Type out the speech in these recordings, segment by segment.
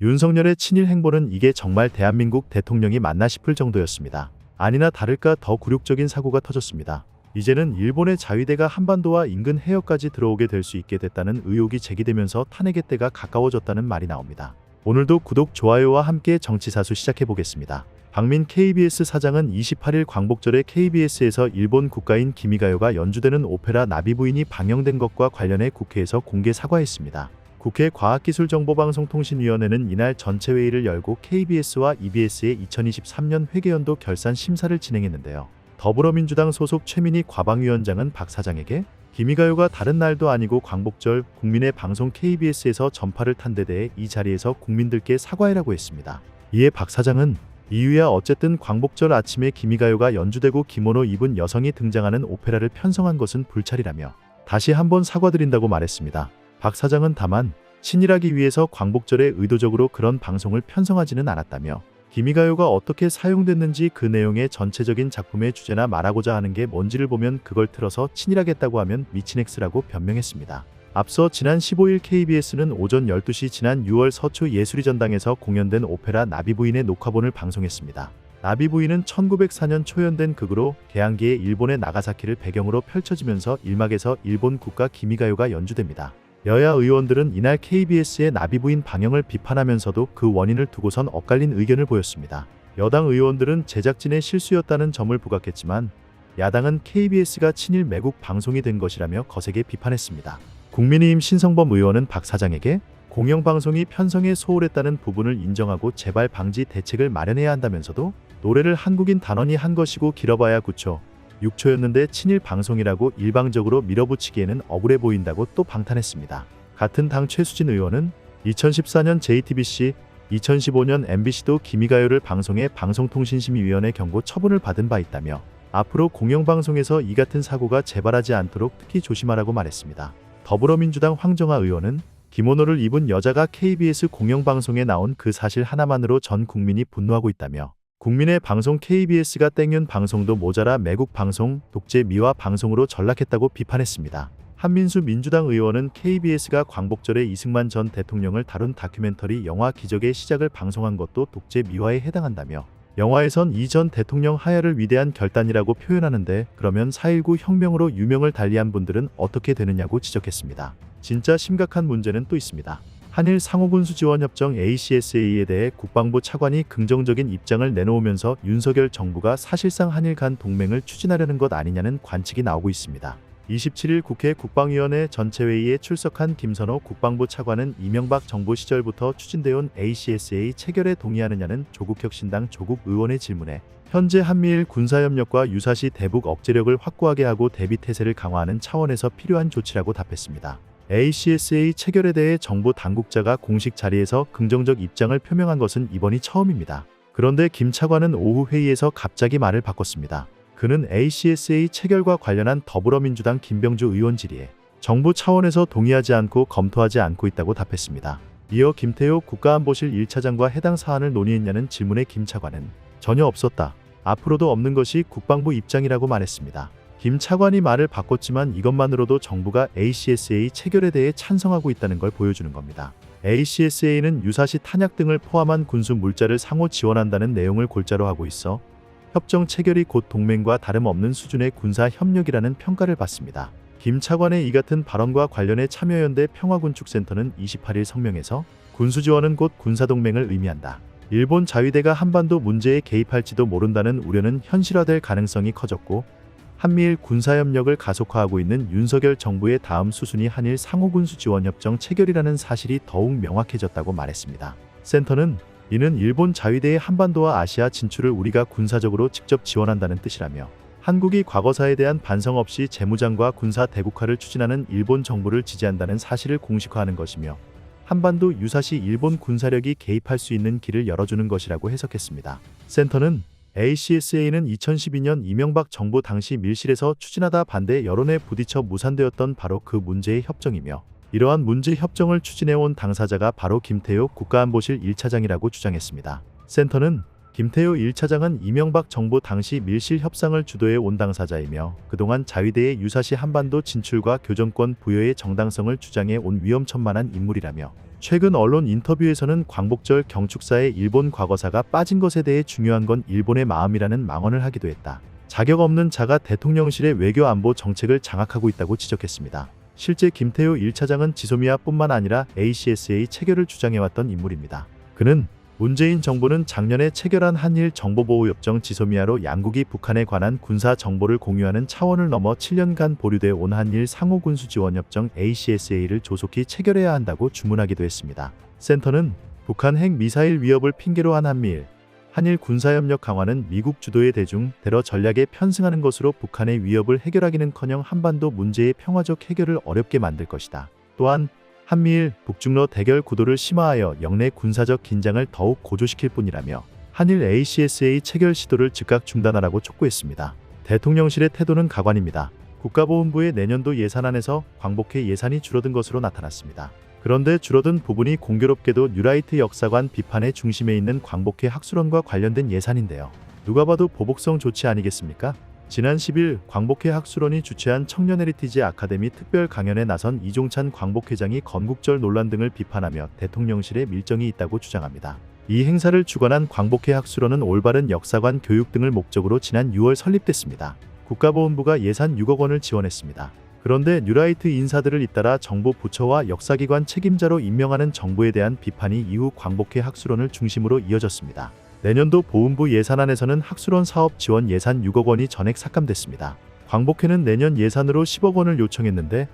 윤석열의 친일 행보는 이게 정말 대한민국 대통령이 맞나 싶을 정도였습니다. 아니나 다를까 더 굴욕적인 사고가 터졌습니다. 이제는 일본의 자위대가 한반도와 인근 해역까지 들어오게 될 수 있게 됐다는 의혹이 제기되면서 탄핵의 때가 가까워졌다는 말이 나옵니다. 오늘도 구독, 좋아요와 함께 정치사수 시작해보겠습니다. 박민 KBS 사장은 28일 광복절에 KBS에서 일본 국가인 기미가요가 연주되는 오페라 나비부인이 방영된 것과 관련해 국회에서 공개 사과했습니다. 국회 과학기술정보방송통신위원회는 이날 전체회의를 열고 KBS와 EBS의 2023년 회계연도 결산 심사를 진행했는데요. 더불어민주당 소속 최민희 과방위원장은 박 사장에게 기미가요가 다른 날도 아니고 광복절 국민의 방송 KBS에서 전파를 탄 데 대해 이 자리에서 국민들께 사과해라고 했습니다. 이에 박 사장은 이유야 어쨌든 광복절 아침에 기미가요가 연주되고 기모노 입은 여성이 등장하는 오페라를 편성한 것은 불찰이라며 다시 한번 사과드린다고 말했습니다. 박 사장은 다만 친일하기 위해서 광복절에 의도적으로 그런 방송을 편성하지는 않았다며 기미가요가 어떻게 사용됐는지 그 내용의 전체적인 작품의 주제나 말하고자 하는 게 뭔지를 보면 그걸 틀어서 친일하겠다고 하면 미친 X라고 변명했습니다. 앞서 지난 15일 KBS는 오전 12시 지난 6월 서초 예술의전당에서 공연된 오페라 나비부인의 녹화본을 방송했습니다. 나비부인은 1904년 초연된 극으로 개항기의 일본의 나가사키를 배경으로 펼쳐지면서 1막에서 일본 국가 기미가요가 연주됩니다. 여야 의원들은 이날 KBS의 나비부인 방영을 비판하면서도 그 원인을 두고선 엇갈린 의견을 보였습니다. 여당 의원들은 제작진의 실수였다는 점을 부각했지만 야당은 KBS가 친일 매국 방송이 된 것이라며 거세게 비판했습니다. 국민의힘 신성범 의원은 박 사장에게 공영방송이 편성에 소홀했다는 부분을 인정하고 재발 방지 대책을 마련해야 한다면서도 노래를 한국인 단원이 한 것이고 길어봐야 9초, 6초였는데 친일 방송이라고 일방적으로 밀어붙이기에는 억울해 보인다고 또 방탄했습니다. 같은 당 최수진 의원은 2014년 JTBC, 2015년 MBC도 기미가요를 방송해 방송통신심의위원회 경고 처분을 받은 바 있다며 앞으로 공영방송에서 이 같은 사고가 재발하지 않도록 특히 조심하라고 말했습니다. 더불어민주당 황정아 의원은 기모노를 입은 여자가 KBS 공영방송에 나온 그 사실 하나만으로 전 국민이 분노하고 있다며 국민의 방송 KBS가 땡윤 방송도 모자라 매국 방송, 독재 미화 방송으로 전락했다고 비판했습니다. 한민수 민주당 의원은 KBS가 광복절에 이승만 전 대통령을 다룬 다큐멘터리 영화 기적의 시작을 방송한 것도 독재 미화에 해당한다며 영화에선 이 전 대통령 하야를 위대한 결단이라고 표현하는데 그러면 4.19 혁명으로 유명을 달리한 분들은 어떻게 되느냐고 지적했습니다. 진짜 심각한 문제는 또 있습니다. 한일 상호군수지원협정 ACSA에 대해 국방부 차관이 긍정적인 입장을 내놓으면서 윤석열 정부가 사실상 한일 간 동맹을 추진하려는 것 아니냐는 관측이 나오고 있습니다. 27일 국회 국방위원회 전체회의에 출석한 김선호 국방부 차관은 이명박 정부 시절부터 추진되어온 ACSA 체결에 동의하느냐는 조국혁신당 조국 의원의 질문에 현재 한미일 군사협력과 유사시 대북 억제력을 확고하게 하고 대비태세를 강화하는 차원에서 필요한 조치라고 답했습니다. ACSA 체결에 대해 정부 당국자가 공식 자리에서 긍정적 입장을 표명한 것은 이번이 처음입니다. 그런데 김 차관은 오후 회의에서 갑자기 말을 바꿨습니다. 그는 ACSA 체결과 관련한 더불어민주당 김병주 의원 질의에 정부 차원에서 동의하지 않고 검토하지 않고 있다고 답했습니다. 이어 김태효 국가안보실 1차장과 해당 사안을 논의했냐는 질문에 김 차관은 전혀 없었다. 앞으로도 없는 것이 국방부 입장이라고 말했습니다. 김 차관이 말을 바꿨지만 이것만으로도 정부가 ACSA 체결에 대해 찬성하고 있다는 걸 보여주는 겁니다. ACSA는 유사시 탄약 등을 포함한 군수 물자를 상호 지원한다는 내용을 골자로 하고 있어 협정 체결이 곧 동맹과 다름없는 수준의 군사 협력이라는 평가를 받습니다. 김 차관의 이 같은 발언과 관련해 참여연대 평화군축센터는 28일 성명에서 군수지원은 곧 군사동맹을 의미한다. 일본 자위대가 한반도 문제에 개입할지도 모른다는 우려는 현실화될 가능성이 커졌고 한미일 군사협력을 가속화하고 있는 윤석열 정부의 다음 수순이 한일 상호군수지원협정 체결이라는 사실이 더욱 명확해졌다고 말했습니다. 센터는 이는 일본 자위대의 한반도와 아시아 진출을 우리가 군사적으로 직접 지원한다는 뜻이라며 한국이 과거사에 대한 반성 없이 재무장과 군사 대국화를 추진하는 일본 정부를 지지한다는 사실을 공식화하는 것이며 한반도 유사시 일본 군사력이 개입할 수 있는 길을 열어주는 것이라고 해석했습니다. 센터는 ACSA는 2012년 이명박 정부 당시 밀실에서 추진하다 반대 여론에 부딪혀 무산되었던 바로 그 문제의 협정이며 이러한 문제 협정을 추진해온 당사자가 바로 김태효 국가안보실 1차장이라고 주장했습니다. 센터는 김태효 1차장은 이명박 정부 당시 밀실 협상을 주도해 온 당사자이며 그동안 자위대의 유사시 한반도 진출과 교정권 부여의 정당성을 주장해 온 위험천만한 인물이라며 최근 언론 인터뷰에서는 광복절 경축사에 일본 과거사가 빠진 것에 대해 중요한 건 일본의 마음이라는 망언을 하기도 했다. 자격 없는 자가 대통령실의 외교 안보 정책을 장악하고 있다고 지적했습니다. 실제 김태효 1차장은 지소미아뿐만 아니라 ACSA 체결을 주장해왔던 인물입니다. 그는 문재인 정부는 작년에 체결한 한일 정보보호협정 지소미아로 양국이 북한에 관한 군사 정보를 공유하는 차원을 넘어 7년간 보류돼 온 한일 상호군수지원협정 ACSA를 조속히 체결해야 한다고 주문하기도 했습니다. 센터는 북한 핵미사일 위협을 핑계로 한 한일 군사협력 강화는 미국 주도의 대중 테러 전략에 편승하는 것으로 북한의 위협을 해결하기는커녕 한반도 문제의 평화적 해결을 어렵게 만들 것이다. 또한 한미일 북중러 대결 구도를 심화하여 영내 군사적 긴장을 더욱 고조시킬 뿐이라며 한일 ACSA 체결 시도를 즉각 중단하라고 촉구했습니다. 대통령실의 태도는 가관입니다. 국가보훈부의 내년도 예산안에서 광복회 예산이 줄어든 것으로 나타났습니다. 그런데 줄어든 부분이 공교롭게도 뉴라이트 역사관 비판의 중심에 있는 광복회 학술원과 관련된 예산인데요. 누가 봐도 보복성 조치 아니겠습니까? 지난 10일 광복회 학술원이 주최한 청년 헤리티지 아카데미 특별 강연에 나선 이종찬 광복회장이 건국절 논란 등을 비판하며 대통령실에 밀정이 있다고 주장합니다. 이 행사를 주관한 광복회 학술원은 올바른 역사관 교육 등을 목적으로 지난 6월 설립됐습니다. 국가보훈부가 예산 6억 원을 지원했습니다. 그런데 뉴라이트 인사들을 잇따라 정부 부처와 역사기관 책임자로 임명하는 정부에 대한 비판이 이후 광복회 학술원을 중심으로 이어졌습니다. 내년도 보훈부 예산안에서는 학술원 사업 지원 예산 6억 원이 전액 삭감됐습니다. 광복회는 내년 예산으로 10억 원을 요청했는데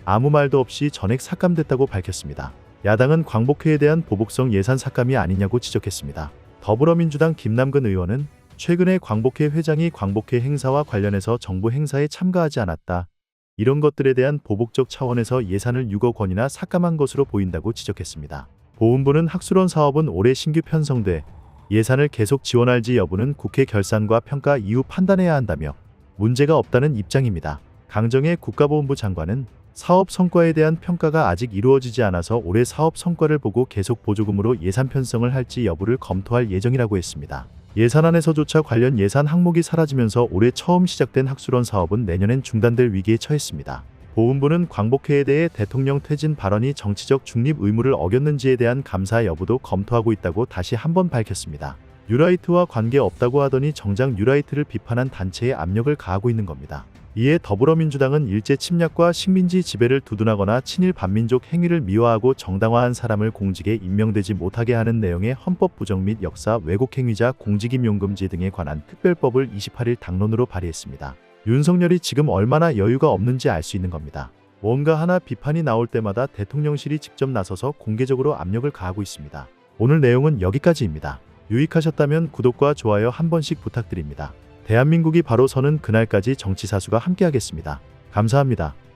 아무 말도 없이 전액 삭감됐다고 밝혔습니다. 야당은 광복회에 대한 보복성 예산 삭감이 아니냐고 지적했습니다. 더불어민주당 김남근 의원은 최근에 광복회 회장이 광복회 행사와 관련해서 정부 행사에 참가하지 않았다. 이런 것들에 대한 보복적 차원에서 예산을 6억 원이나 삭감한 것으로 보인다고 지적했습니다. 보훈부는 학술원 사업은 올해 신규 편성돼 예산을 계속 지원할지 여부는 국회 결산과 평가 이후 판단해야 한다며 문제가 없다는 입장입니다. 강정혜 국가보훈부 장관은 사업 성과에 대한 평가가 아직 이루어지지 않아서 올해 사업 성과를 보고 계속 보조금으로 예산 편성을 할지 여부를 검토할 예정이라고 했습니다. 예산안에서조차 관련 예산 항목이 사라지면서 올해 처음 시작된 학술원 사업은 내년엔 중단될 위기에 처했습니다. 보훈부는 광복회에 대해 대통령 퇴진 발언이 정치적 중립 의무를 어겼는지에 대한 감사 여부도 검토하고 있다고 다시 한번 밝혔습니다. 뉴라이트와 관계없다고 하더니 정작 뉴라이트를 비판한 단체에 압력을 가하고 있는 겁니다. 이에 더불어민주당은 일제 침략과 식민지 지배를 두둔하거나 친일 반민족 행위를 미화하고 정당화한 사람을 공직에 임명되지 못하게 하는 내용의 헌법 부정 및 역사 왜곡 행위자 공직임용 금지 등에 관한 특별법을 28일 당론으로 발의했습니다. 윤석열이 지금 얼마나 여유가 없는지 알 수 있는 겁니다. 뭔가 하나 비판이 나올 때마다 대통령실이 직접 나서서 공개적으로 압력을 가하고 있습니다. 오늘 내용은 여기까지입니다. 유익하셨다면 구독과 좋아요 한 번씩 부탁드립니다. 대한민국이 바로 서는 그날까지 정치사수가 함께하겠습니다. 감사합니다.